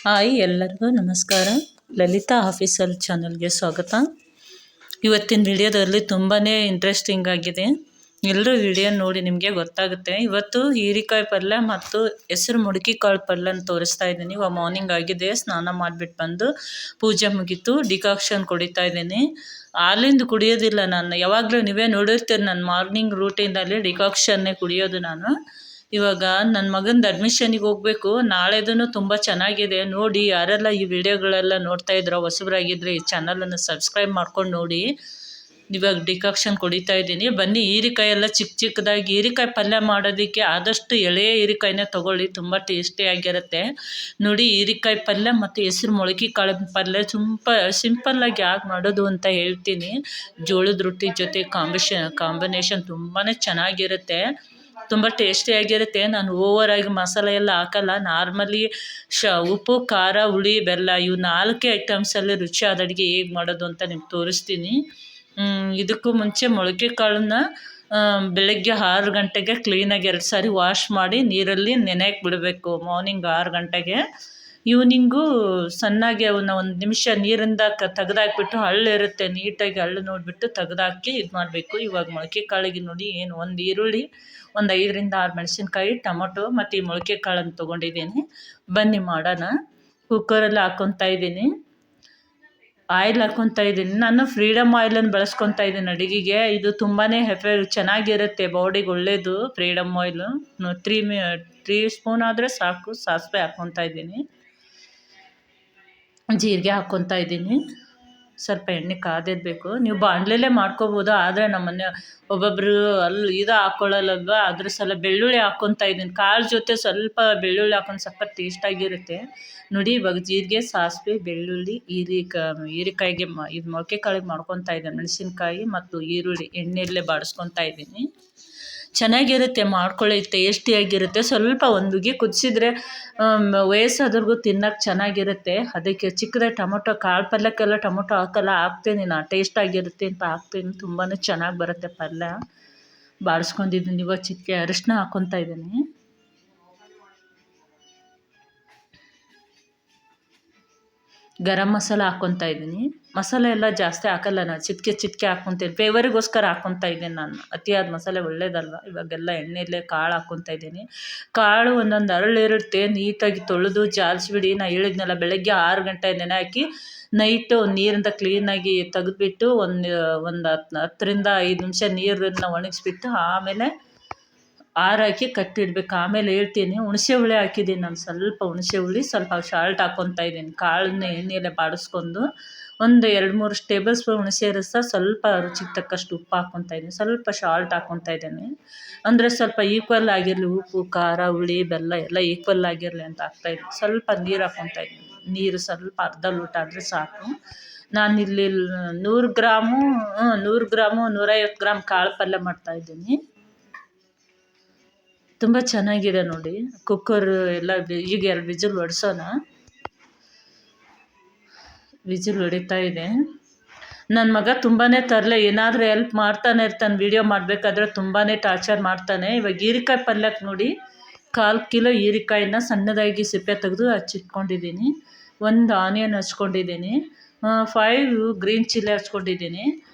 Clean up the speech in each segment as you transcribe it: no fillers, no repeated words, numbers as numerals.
Hi ಎಲ್ಲರಿಗೂ ನಮಸ್ಕಾರ. Lalitha official ಚಾನಲ್ಗೆ ಸ್ವಾಗತ. ಇವತ್ತಿನ ವಿಡಿಯೋದಲ್ಲಿ ತುಂಬಾ ಇಂಟ್ರೆಸ್ಟಿಂಗ್ ಆಗಿದೆ. ಎಲ್ಲರೂ ವಿಡಿಯೋ ನೋಡಿ ನಿಮಗೆ ಗೊತ್ತಾಗುತ್ತೆ. ಇವತ್ತು ಹೀರೆಕಾಯಿ ಪಲ್ಯ ಮತ್ತು ಹೆಸರು ಮುಡುಕಿ ಕಾಳು ಪಲ್ಯನ ತೋರಿಸ್ತಾ ಇದ್ದೀನಿ. ಇವಾಗ ಮಾರ್ನಿಂಗ್ ಆಗಿದೆ, ಸ್ನಾನ ಮಾಡಿಬಿಟ್ಟು ಬಂದು ಪೂಜೆ ಮುಗೀತು, ಡಿಕಾಕ್ಷನ್ ಕುಡಿತಾ ಇದ್ದೀನಿ. ಹಾಲಿಂದು ಕುಡಿಯೋದಿಲ್ಲ ನಾನು, ಯಾವಾಗಲೂ ನೀವೇ ನೋಡಿರ್ತೀರಿ ನನ್ನ ಮಾರ್ನಿಂಗ್ ರೂಟೀನಲ್ಲಿ ಡಿಕಾಕ್ಷನ್ನೇ ಕುಡಿಯೋದು ನಾನು. ಇವಾಗ ನನ್ನ ಮಗಂದು ಅಡ್ಮಿಷನಿಗೆ ಹೋಗಬೇಕು, ನಾಳೆದೂ ತುಂಬ ಚೆನ್ನಾಗಿದೆ. ನೋಡಿ ಯಾರೆಲ್ಲ ಈ ವಿಡಿಯೋಗಳೆಲ್ಲ ನೋಡ್ತಾ ಇದ್ರೋ ಹೊಸಬರಾಗಿದ್ದರೆ ಈ ಚಾನಲನ್ನು ಸಬ್ಸ್ಕ್ರೈಬ್ ಮಾಡ್ಕೊಂಡು ನೋಡಿ. ಇವಾಗ ಡಿಕಾಕ್ಷನ್ ಕುಡಿತಾ ಇದ್ದೀನಿ. ಬನ್ನಿ, ಹೀರೆಕಾಯಿ ಎಲ್ಲ ಚಿಕ್ಕ ಚಿಕ್ಕದಾಗಿ ಹೀರೆಕಾಯಿ ಪಲ್ಯ ಮಾಡೋದಕ್ಕೆ ಆದಷ್ಟು ಎಳೆಯ ಹೀರೆಕಾಯಿನೇ ತೊಗೊಳ್ಳಿ, ತುಂಬ ಟೇಸ್ಟಿಯಾಗಿರುತ್ತೆ. ನೋಡಿ, ಹೀರೆಕಾಯಿ ಪಲ್ಯ ಮತ್ತು ಹೆಸರು ಮೊಳಕೆ ಕಾಳು ಪಲ್ಯ ಸಿಂಪಲ್ಲಾಗಿ ಯಾಕೆ ಮಾಡೋದು ಅಂತ ಹೇಳ್ತೀನಿ. ಜೋಳದ ರೊಟ್ಟಿ ಜೊತೆ ಕಾಂಬಿನೇಷನ್ ತುಂಬಾ ಚೆನ್ನಾಗಿರುತ್ತೆ, ತುಂಬ ಟೇಸ್ಟಿಯಾಗಿರುತ್ತೆ. ನಾನು ಓವರಾಗಿ ಮಸಾಲೆ ಎಲ್ಲ ಹಾಕಲ್ಲ, ನಾರ್ಮಲಿ ಉಪ್ಪು, ಖಾರ, ಹುಳಿ, ಬೆಲ್ಲ ಇವು 4 ಐಟಮ್ಸಲ್ಲಿ ರುಚಿಯಾದ ಅಡುಗೆ ಹೇಗೆ ಮಾಡೋದು ಅಂತ ನಿಮ್ಗೆ ತೋರಿಸ್ತೀನಿ. ಇದಕ್ಕೂ ಮುಂಚೆ ಮೊಳಕೆ ಕಾಳನ್ನ ಬೆಳಗ್ಗೆ 6 ಗಂಟೆಗೆ ಕ್ಲೀನಾಗಿ 2 ಸಾರಿ ವಾಶ್ ಮಾಡಿ ನೀರಲ್ಲಿ ನೆನೆಯಕ್ಕೆ ಬಿಡಬೇಕು. ಮಾರ್ನಿಂಗ್ 6 ಗಂಟೆಗೆ, ಈವ್ನಿಂಗು ಸಣ್ಣಗೆ ಅವನ್ನ 1 ನಿಮಿಷ ನೀರಿಂದ ತೆಗೆದಾಕ್ಬಿಟ್ಟು ಹಳ್ಳಿರುತ್ತೆ, ನೀಟಾಗಿ ಹಳ್ಳು ನೋಡಿಬಿಟ್ಟು ತೆಗೆದಾಕಿ ಇದು ಮಾಡಬೇಕು. ಇವಾಗ ಮೊಳಕೆ ಕಾಳಿಗೆ ನೋಡಿ, ಏನು 1 ಈರುಳ್ಳಿ, ಒಂದು 5ರಿಂದ 6 ಮೆಣಸಿನ್ಕಾಯಿ, ಟೊಮೊಟೊ ಮತ್ತು ಈ ಮೊಳಕೆ ಕಾಳನ್ನು ತೊಗೊಂಡಿದ್ದೀನಿ. ಬನ್ನಿ ಮಾಡೋಣ. ಕುಕ್ಕರಲ್ಲಿ ಹಾಕ್ಕೊತಾ ಇದ್ದೀನಿ, ಆಯಿಲ್ ಹಾಕ್ಕೊತಾ ಇದ್ದೀನಿ. ನಾನು ಫ್ರೀಡಮ್ ಆಯಿಲನ್ನು ಬಳಸ್ಕೊತಾ ಇದ್ದೀನಿ ಅಡುಗೆಗೆ. ಇದು ತುಂಬಾ ಚೆನ್ನಾಗಿರುತ್ತೆ, ಬಾಡಿಗೆ ಒಳ್ಳೆಯದು ಫ್ರೀಡಮ್ ಆಯಿಲು. 3 ಸ್ಪೂನ್ ಆದರೆ ಸಾಕು. ಸಾಸಿವೆ ಹಾಕ್ಕೊತಾ ಇದ್ದೀನಿ, ಜೀರಿಗೆ ಹಾಕ್ಕೊತಾ ಇದ್ದೀನಿ. ಸ್ವಲ್ಪ ಎಣ್ಣೆ ಕಾದಿರಬೇಕು. ನೀವು ಬಾಣಲೆಯಲ್ಲೇ ಮಾಡ್ಕೋಬೋದು, ಆದರೆ ನಮ್ಮನೆ ಒಬ್ಬೊಬ್ಬರು ಇದು ಹಾಕ್ಕೊಳ್ಳಲ್ಲಲ್ವ, ಅದ್ರ ಸಲ ಬೆಳ್ಳುಳ್ಳಿ ಹಾಕ್ಕೊತಾ ಇದ್ದೀನಿ. ಕಾಳು ಜೊತೆ ಸ್ವಲ್ಪ ಬೆಳ್ಳುಳ್ಳಿ ಹಾಕೊಂಡು ಸ್ವಲ್ಪ ಟೇಸ್ಟಾಗಿರುತ್ತೆ. ನೋಡಿ, ಇವಾಗ ಜೀರಿಗೆ, ಸಾಸಿವೆ, ಬೆಳ್ಳುಳ್ಳಿ, ಹೀರೆಕಾಯಿಗೆ ಇದು ಮೊಳಕೆ ಕಾಳಿಗೆ ಮಾಡ್ಕೊತಾ ಇದ್ದೀನಿ. ಮೆಣಸಿನ್ಕಾಯಿ ಮತ್ತು ಈರುಳ್ಳಿ ಎಣ್ಣೆಯಲ್ಲೇ ಬಾಡಿಸ್ಕೊತಾ ಇದ್ದೀನಿ. ಚೆನ್ನಾಗಿರುತ್ತೆ, ಮಾಡ್ಕೊಳ್ಳಿ, ಟೇಸ್ಟಿಯಾಗಿರುತ್ತೆ. ಸ್ವಲ್ಪ ಒಂದುಗೆ ಕುದಿಸಿದ್ರೆ ವಯಸ್ಸಾದ್ರಿಗೂ ತಿನ್ನೋಕ್ಕೆ ಚೆನ್ನಾಗಿರುತ್ತೆ. ಅದಕ್ಕೆ ಚಿಕ್ಕದಾಗಿ ಟೊಮೊಟೊ, ಕಾಳು ಪಲ್ಯಕ್ಕೆಲ್ಲ ಟೊಮೊಟೊ ಹಾಕ್ತೀನಿ ನಾನು, ಟೇಸ್ಟಾಗಿರುತ್ತೆ ಅಂತ ಹಾಕ್ತೀನಿ. ತುಂಬಾ ಚೆನ್ನಾಗಿ ಬರುತ್ತೆ ಪಲ್ಯ. ಬಾಡಿಸ್ಕೊಂಡಿದ್ದೀನಿ. ಇವಾಗ ಚಿಕ್ಕ ಅರಿಶಿನ ಹಾಕ್ಕೊತಾ ಇದ್ದೀನಿ, ಗರಂ ಮಸಾಲ ಹಾಕ್ಕೊತಾ ಇದ್ದೀನಿ. ಮಸಾಲೆ ಎಲ್ಲ ಜಾಸ್ತಿ ಹಾಕಲ್ಲ ನಾನು, ಚಿಟಿಕೆ ಹಾಕ್ಕೊತೀನಿ, ಫ್ಲೇವರಿಗೋಸ್ಕರ ಹಾಕ್ಕೊತಾ ಇದ್ದೀನಿ ನಾನು. ಅತಿಯಾದ ಮಸಾಲೆ ಒಳ್ಳೇದಲ್ವ. ಇವಾಗೆಲ್ಲ ಎಣ್ಣೆಯಲ್ಲೇ ಕಾಳು ಹಾಕ್ಕೊತಾ ಇದ್ದೀನಿ. ಕಾಳು ಒಂದೊಂದು ಅರಳಿರುತ್ತೆ, ನೀಟಾಗಿ ತೊಳೆದು ಜಾಲಿಸ್ಬಿಡಿ. ನಾನು ಹೇಳಿದ್ನಲ್ಲ, ಬೆಳಗ್ಗೆ 6 ಗಂಟೆ ನೆನೆ ಹಾಕಿ ನೈಟು ನೀರಿಂದ ಕ್ಲೀನಾಗಿ ತೆಗೆದುಬಿಟ್ಟು ಒಂದು 10ರಿಂದ 5 ನಿಮಿಷ ನೀರನ್ನು ಒಣಗಿಸ್ಬಿಟ್ಟು ಆಮೇಲೆ ಆರಾಕಿ ಕಟ್ಟಿಡ್ಬೇಕು. ಆಮೇಲೆ ಹೇಳ್ತೀನಿ. ಹುಣಸೆ ಹುಳಿ ಹಾಕಿದ್ದೀನಿ ನಾನು, ಸ್ವಲ್ಪ ಹುಣಸೆ ಹುಳಿ, ಸ್ವಲ್ಪ ಸಾಲ್ಟ್ ಹಾಕ್ಕೊತಾ ಇದ್ದೀನಿ. ಕಾಳನ್ನ ಎಣ್ಣೆಯಲ್ಲೇ ಬಾಡಿಸ್ಕೊಂಡು ಒಂದು 2-3 ಟೇಬಲ್ ಸ್ಪೂನ್ ಹುಣಸೆ ರಸ, ಸ್ವಲ್ಪ ರುಚಿಗೆ ತಕ್ಕಷ್ಟು ಉಪ್ಪು ಹಾಕ್ಕೊತಾ ಇದ್ದೀನಿ, ಸ್ವಲ್ಪ ಸಾಲ್ಟ್ ಹಾಕ್ಕೊತಾ ಇದ್ದೀನಿ. ಅಂದರೆ ಸ್ವಲ್ಪ ಈಕ್ವಲ್ ಆಗಿರಲಿ, ಉಪ್ಪು, ಖಾರ, ಹುಳಿ, ಬೆಲ್ಲ ಎಲ್ಲ ಈಕ್ವಲ್ ಆಗಿರಲಿ ಅಂತ ಹಾಕ್ತಾಯಿದ್ದೀನಿ. ಸ್ವಲ್ಪ ನೀರು ಹಾಕ್ಕೊತಾ ಇದ್ದೀನಿ. ನೀರು ಸ್ವಲ್ಪ ಅರ್ಧ ಲೋಟ ಆದರೆ ಸಾಕು. ನಾನಿಲ್ಲಿ 100 ಗ್ರಾಮು 150 ಗ್ರಾಮ್ ಕಾಳು ಪಲ್ಯ ಮಾಡ್ತಾಯಿದ್ದೀನಿ. ತುಂಬ ಚೆನ್ನಾಗಿದೆ ನೋಡಿ. ಕುಕ್ಕರ್ ಎಲ್ಲ ಈಗ 2 ವಿಜಿಲ್ ಹೊಡ್ಸೋಣ. ವಿಜಿಲ್ ಹೊಡಿತಾ ಇದೆ. ನನ್ನ ಮಗ ತುಂಬಾ ತರಲೆ, ಏನಾದರೂ ಹೆಲ್ಪ್ ಮಾಡ್ತಾನೆ ಇರ್ತಾನೆ. ವೀಡಿಯೋ ಮಾಡಬೇಕಾದ್ರೆ ತುಂಬಾ ಟಾರ್ಚರ್ ಮಾಡ್ತಾನೆ. ಇವಾಗ ಹೀರೆಕಾಯಿ ಪಲ್ಯಕ್ಕೆ ನೋಡಿ, 1/4 ಕಿಲೋ ಹೀರೆಕಾಯಿನ ಸಣ್ಣದಾಗಿ ಸಿಪ್ಪೆ ತೆಗೆದು ಹಚ್ಚಿಟ್ಕೊಂಡಿದ್ದೀನಿ. 1 ಆನಿಯನ್ ಹಚ್ಕೊಂಡಿದ್ದೀನಿ, 5 ಗ್ರೀನ್ ಚಿಲ್ಲಿ ಹಚ್ಕೊಂಡಿದ್ದೀನಿ,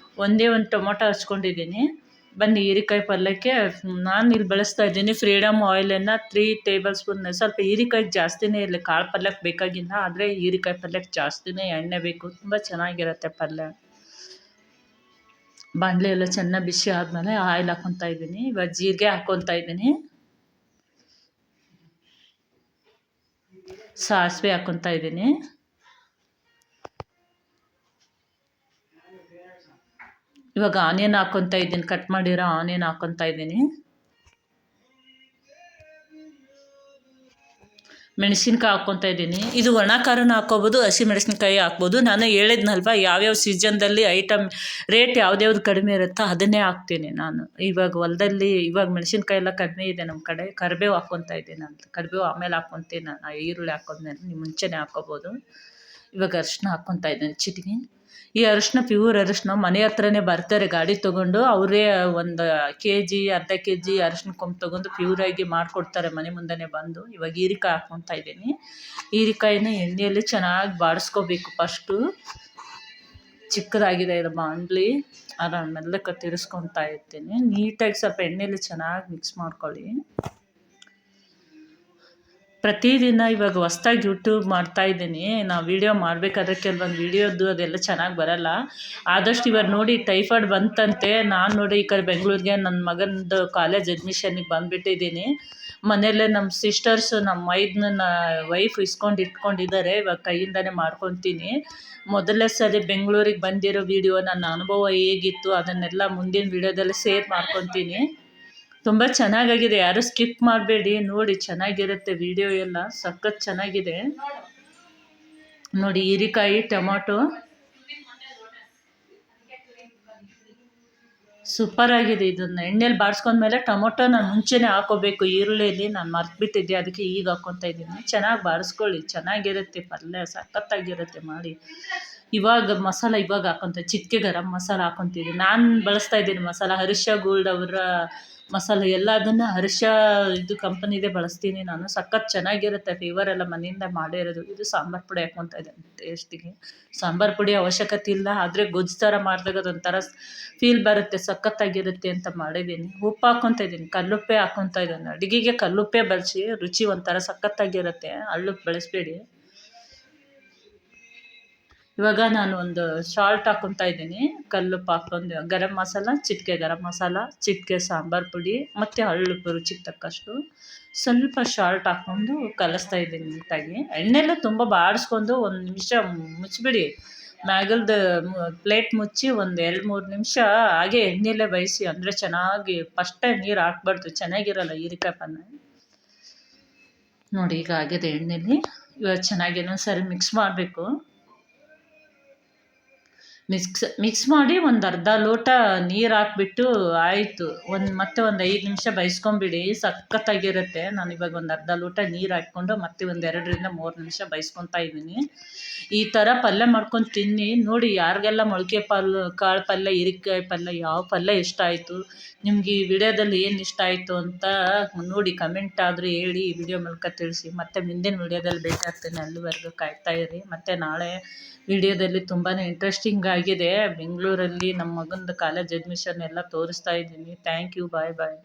ಒಂದೇ 1 ಟೊಮೊಟೊ ಹಚ್ಕೊಂಡಿದ್ದೀನಿ. ಬನ್ನಿ, ಹೀರೆಕಾಯಿ ಪಲ್ಯಕ್ಕೆ ನಾನು ಇಲ್ಲಿ ಬಳಸ್ತಾ ಇದ್ದೀನಿ ಫ್ರೀಡಮ್ ಆಯಿಲನ್ನು 3 ಟೇಬಲ್ ಸ್ಪೂನ್. ಸ್ವಲ್ಪ ಹೀರೆಕಾಯಿಗೆ ಜಾಸ್ತಿನೇ ಇರಲಿ, ಕಾಳು ಪಲ್ಯಕ್ಕೆ ಬೇಕಾಗಿಲ್ಲ, ಆದರೆ ಹೀರೆಕಾಯಿ ಪಲ್ಯಕ್ಕೆ ಜಾಸ್ತಿನೇ ಎಣ್ಣೆ ಬೇಕು, ತುಂಬ ಚೆನ್ನಾಗಿರುತ್ತೆ ಪಲ್ಯ. ಬಾಣಲೆ ಎಲ್ಲ ಚೆನ್ನಾಗಿ ಬಿಸಿ ಆದಮೇಲೆ ಆಯಿಲ್ ಹಾಕ್ಕೊತಾ ಇದ್ದೀನಿ. ಇವಾಗ ಜೀರಿಗೆ ಹಾಕ್ಕೊತಾ ಇದ್ದೀನಿ, ಸಾಸಿವೆ ಹಾಕ್ಕೊತಾ ಇದ್ದೀನಿ, ಇವಾಗ ಆನಿಯನ್ ಹಾಕ್ಕೊತಾ ಇದ್ದೀನಿ. ಕಟ್ ಮಾಡಿರೋ ಆನಿಯನ್ ಹಾಕ್ಕೊತಾ ಇದ್ದೀನಿ. ಮೆಣಸಿನ್ಕಾಯಿ ಹಾಕ್ಕೊತಾ ಇದ್ದೀನಿ. ಇದು ಒಣ ಖಾರನ ಹಾಕ್ಕೋಬೋದು, ಹಸಿ ಮೆಣಸಿನ್ಕಾಯಿ ಹಾಕ್ಬೋದು. ನಾನು ಹೇಳಿದ್ನಲ್ವ, ಯಾವ್ಯಾವ ಸೀಸನ್ದಲ್ಲಿ ಐಟಮ್ ರೇಟ್ ಯಾವ್ದ್ಯಾವ್ದು ಕಡಿಮೆ ಇರುತ್ತೋ ಅದನ್ನೇ ಹಾಕ್ತೀನಿ ನಾನು. ಇವಾಗ ಹೊಲದಲ್ಲಿ ಇವಾಗ ಮೆಣಸಿನ್ಕಾಯಿ ಎಲ್ಲ ಕಡಿಮೆ ಇದೆ ನಮ್ಮ ಕಡೆ. ಕರಿಬೇವು ಹಾಕ್ಕೊತಾ ಇದ್ದೀನಿ ನಾನು, ಕರಿಬೇವು ಆಮೇಲೆ ಹಾಕ್ಕೊತೀನಿ ನಾನು. ಈರುಳ್ಳಿ ಹಾಕೋದ್ಮೇಲೆ ನೀವು ಮುಂಚೆನೇ ಹಾಕ್ಕೋಬೋದು. ಇವಾಗ ಅರಿಶಿನ ಹಾಕ್ಕೊತಾ ಇದ್ದೀನಿ ಚಿಟಿಕೆ. ಈ ಅರಿಶಿನ ಪ್ಯೂರ್ ಅರಿಶಿನ ಮನೆ ಹತ್ರನೇ ಬರ್ತಾರೆ ಗಾಡಿ ತೊಗೊಂಡು, ಅವರೇ ಒಂದು ಕೆಜಿ ಅರ್ಧ ಕೆಜಿ ಅರಿಶಿನ ಕೊಂಬು ತೊಗೊಂಡು ಪ್ಯೂರಾಗಿ ಮಾಡಿಕೊಡ್ತಾರೆ ಮನೆ ಮುಂದೆನೇ ಬಂದು. ಇವಾಗ ಹೀರಿಕಾಯಿ ಹಾಕ್ಕೊತಾ ಇದ್ದೀನಿ. ಹೀರಿಕಾಯಿನ ಎಣ್ಣೆಯಲ್ಲಿ ಚೆನ್ನಾಗಿ ಬಾಡಿಸ್ಕೋಬೇಕು. ಫಸ್ಟು ಚಿಕ್ಕದಾಗಿದೆ ಇದು ಬಾಣಲಿ, ಅದನ್ನು ಮೆಲ್ಲಕ್ಕೆ ತಿರ್ಸ್ಕೊತಾ ಇರ್ತೀನಿ. ನೀಟಾಗಿ ಸ್ವಲ್ಪ ಎಣ್ಣೆಯಲ್ಲಿ ಚೆನ್ನಾಗಿ ಮಿಕ್ಸ್ ಮಾಡ್ಕೊಳ್ಳಿ. ಪ್ರತಿದಿನ ಇವಾಗ ಹೊಸ್ದಾಗಿ ಯೂಟ್ಯೂಬ್ ಮಾಡ್ತಾಯಿದ್ದೀನಿ. ನಾವು ವೀಡಿಯೋ ಮಾಡಬೇಕಾದ್ರೆ ಕೆಲವೊಂದು ವೀಡಿಯೋದು ಅದೆಲ್ಲ ಚೆನ್ನಾಗಿ ಬರೋಲ್ಲ. ಆದಷ್ಟು ಇವಾಗ ನೋಡಿ ಟೈಫಾಯ್ಡ್ ಬಂತಂತೆ. ನಾನು ನೋಡಿ ಈ ಕಡೆ ಬೆಂಗಳೂರಿಗೆ ನನ್ನ ಮಗನದು ಕಾಲೇಜ್ ಅಡ್ಮಿಷನ್ನಿಗೆ ಬಂದುಬಿಟ್ಟಿದ್ದೀನಿ. ಮನೆಯಲ್ಲೇ ನಮ್ಮ ಸಿಸ್ಟರ್ಸು ನಮ್ಮ ಮೈದನ ವೈಫ್ ಇಟ್ಕೊಂಡಿದ್ದಾರೆ. ಇವಾಗ ಕೈಯಿಂದನೇ ಮಾಡ್ಕೊತೀನಿ. ಮೊದಲನೇ ಸಲ ಬೆಂಗಳೂರಿಗೆ ಬಂದಿರೋ ವೀಡಿಯೋ, ನನ್ನ ಅನುಭವ ಹೇಗಿತ್ತು ಅದನ್ನೆಲ್ಲ ಮುಂದಿನ ವೀಡಿಯೋದಲ್ಲಿ ಶೇರ್ ಮಾಡ್ಕೊತೀನಿ. ತುಂಬ ಚೆನ್ನಾಗಾಗಿದೆ, ಯಾರು ಸ್ಕಿಪ್ ಮಾಡಬೇಡಿ, ನೋಡಿ ಚೆನ್ನಾಗಿರುತ್ತೆ. ವಿಡಿಯೋ ಎಲ್ಲ ಸಖತ್ ಚೆನ್ನಾಗಿದೆ ನೋಡಿ. ಹೀರಿಕಾಯಿ ಟೊಮಾಟೊ ಸೂಪರಾಗಿದೆ. ಇದನ್ನು ಎಣ್ಣೆಲಿ ಬಾಡಿಸ್ಕೊಂಡ್ಮೇಲೆ ಟೊಮೊಟೊ ನಾನು ಮುಂಚೆನೇ ಹಾಕೋಬೇಕು. ಈರುಳ್ಳಿಯಲ್ಲಿ ನಾನು ಮರ್ತ್ಬಿಟ್ಟಿದ್ದೆ, ಅದಕ್ಕೆ ಈಗ ಹಾಕ್ಕೊತಾ ಇದ್ದೀನಿ. ಚೆನ್ನಾಗಿ ಬಾಡಿಸ್ಕೊಳ್ಳಿ, ಚೆನ್ನಾಗಿರುತ್ತೆ ಪಲ್ಯ, ಸಖತ್ತಾಗಿರುತ್ತೆ ಮಾಡಿ. ಇವಾಗ ಮಸಾಲ ಇವಾಗ ಹಾಕ್ಕೊತ ಚಿಟಿಕೆ ಗರಂ ಮಸಾಲ ಹಾಕ್ಕೊತಿದ್ದೀನಿ. ನಾನು ಬಳಸ್ತಾ ಇದ್ದೀನಿ ಮಸಾಲ ಹರ್ಷ ಗೋಲ್ಡ್ ಅವರ ಮಸಾಲ. ಎಲ್ಲದನ್ನು ಹರ್ಷ ಇದು ಕಂಪನಿದೇ ಬಳಸ್ತೀನಿ ನಾನು. ಸಖತ್ ಚೆನ್ನಾಗಿರುತ್ತೆ. ಫ್ಲೇವರ್ ಎಲ್ಲ ಮನೆಯಿಂದ ಮಾಡೇ ಇರೋದು. ಇದು ಸಾಂಬಾರು ಪುಡಿ ಹಾಕ್ಕೊತಾ ಇದ್ದೀನಿ ಟೇಸ್ಟಿಗೆ. ಸಾಂಬಾರು ಪುಡಿ ಅವಶ್ಯಕತೆ ಇಲ್ಲ, ಆದರೆ ಗೊಜ್ಜು ಥರ ಮಾಡಿದಾಗ ಅದೊಂಥರ ಫೀಲ್ ಬರುತ್ತೆ, ಸಖತ್ತಾಗಿರುತ್ತೆ ಅಂತ ಮಾಡಿದ್ದೀನಿ. ಉಪ್ಪು ಹಾಕ್ಕೊತಾ ಇದ್ದೀನಿ, ಕಲ್ಲುಪ್ಪೇ ಹಾಕ್ಕೊತಾ ಇದ್ದೀನಿ. ಅಡುಗೆಗೆ ಕಲ್ಲುಪ್ಪೇ ಬಳಸಿ, ರುಚಿ ಒಂಥರ ಸಖತ್ತಾಗಿರುತ್ತೆ. ಹಳ್ಳುಪ್ಪು ಬಳಸಬೇಡಿ. ಇವಾಗ ನಾನು ಒಂದು ಸಾಲ್ಟ್ ಹಾಕ್ಕೊತಾ ಇದ್ದೀನಿ, ಕಲ್ಲುಪ್ಪು ಹಾಕ್ಕೊಂಡು, ಗರಂ ಮಸಾಲ ಚಿಟಿಕೆ, ಗರಂ ಮಸಾಲ ಚಿಟಿಕೆ, ಸಾಂಬಾರು ಪುಡಿ ಮತ್ತು ಹಳ್ಳುಪ್ಪು ರುಚಿಗೆ ತಕ್ಕಷ್ಟು, ಸ್ವಲ್ಪ ಸಾಲ್ಟ್ ಹಾಕ್ಕೊಂಡು ಕಲಿಸ್ತಾ ಇದ್ದೀನಿ ನೀಟಾಗಿ. ಎಣ್ಣೆಲ್ಲ ತುಂಬ ಬಾಡಿಸ್ಕೊಂಡು 1 ನಿಮಿಷ ಮುಚ್ಚಿಬಿಡಿ. ಮ್ಯಾಗಲ್ದು ಪ್ಲೇಟ್ ಮುಚ್ಚಿ ಒಂದು 2-3 ನಿಮಿಷ ಹಾಗೆ ಎಣ್ಣೆಯಲ್ಲೇ ಬೇಯಿಸಿ. ಅಂದರೆ ಚೆನ್ನಾಗಿ ಫಸ್ಟೇ ನೀರು ಹಾಕ್ಬಾರ್ದು, ಚೆನ್ನಾಗಿರಲ್ಲ ಹೀರಿಕಾಯಿ ಪಲ್ಯ. ನೋಡಿ ಈಗ ಆಗಿದೆ ಎಣ್ಣೆಲಿ. ಇವಾಗ ಚೆನ್ನಾಗಿ ಇನ್ನೊಂದ್ಸರಿ ಮಿಕ್ಸ್ ಮಾಡಬೇಕು. ಮಿಕ್ಸ್ ಮಾಡಿ ಒಂದು ಅರ್ಧ ಲೋಟ ನೀರು ಹಾಕ್ಬಿಟ್ಟು ಆಯಿತು. ಮತ್ತೆ ಒಂದು 5 ನಿಮಿಷ ಬೇಯಿಸ್ಕೊಂಬಿಡಿ, ಸಖತ್ತಾಗಿರುತ್ತೆ. ನಾನು ಇವಾಗ ಒಂದು ಅರ್ಧ ಲೋಟ ನೀರು ಹಾಕ್ಕೊಂಡು ಮತ್ತೆ ಒಂದು 2-3 ನಿಮಿಷ ಬೇಯಿಸ್ಕೊತಾ ಇದ್ದೀನಿ. ಈ ಥರ ಪಲ್ಯ ಮಾಡ್ಕೊಂಡು ತಿನ್ನಿ ನೋಡಿ. ಯಾರಿಗೆಲ್ಲ ಮೊಳಕೆ ಕಾಳು ಪಲ್ಯ, ಹೀರಿಕಾಯಿ ಪಲ್ಯ, ಯಾವ ಪಲ್ಯ ಇಷ್ಟ ಆಯಿತು ನಿಮ್ಗೆ, ಈ ವಿಡಿಯೋದಲ್ಲಿ ಏನು ಇಷ್ಟ ಆಯಿತು ಅಂತ ನೋಡಿ ಕಮೆಂಟ್ ಆದರೂ ಹೇಳಿ, ಈ ವಿಡಿಯೋ ಮೂಲಕ ತಿಳಿಸಿ. ಮತ್ತು ಮುಂದಿನ ವಿಡಿಯೋದಲ್ಲಿ ಭೇಟಿ ಆಗ್ತೇನೆ. ಅಲ್ಲಿವರೆಗೂ ಕಾಯ್ತಾ ಇರಿ. ಮತ್ತು ನಾಳೆ ವಿಡಿಯೋದಲ್ಲಿ ತುಂಬಾ ಇಂಟ್ರೆಸ್ಟಿಂಗ್ ಆಗಿದೆ. ಬೆಂಗಳೂರಲ್ಲಿ ನಮ್ಮ ಮಗಂದು ಕಾಲೇಜ್ ಅಡ್ಮಿಷನ್ ಎಲ್ಲ ತೋರಿಸ್ತಾ ಇದ್ದೀನಿ. Thank you, bye bye.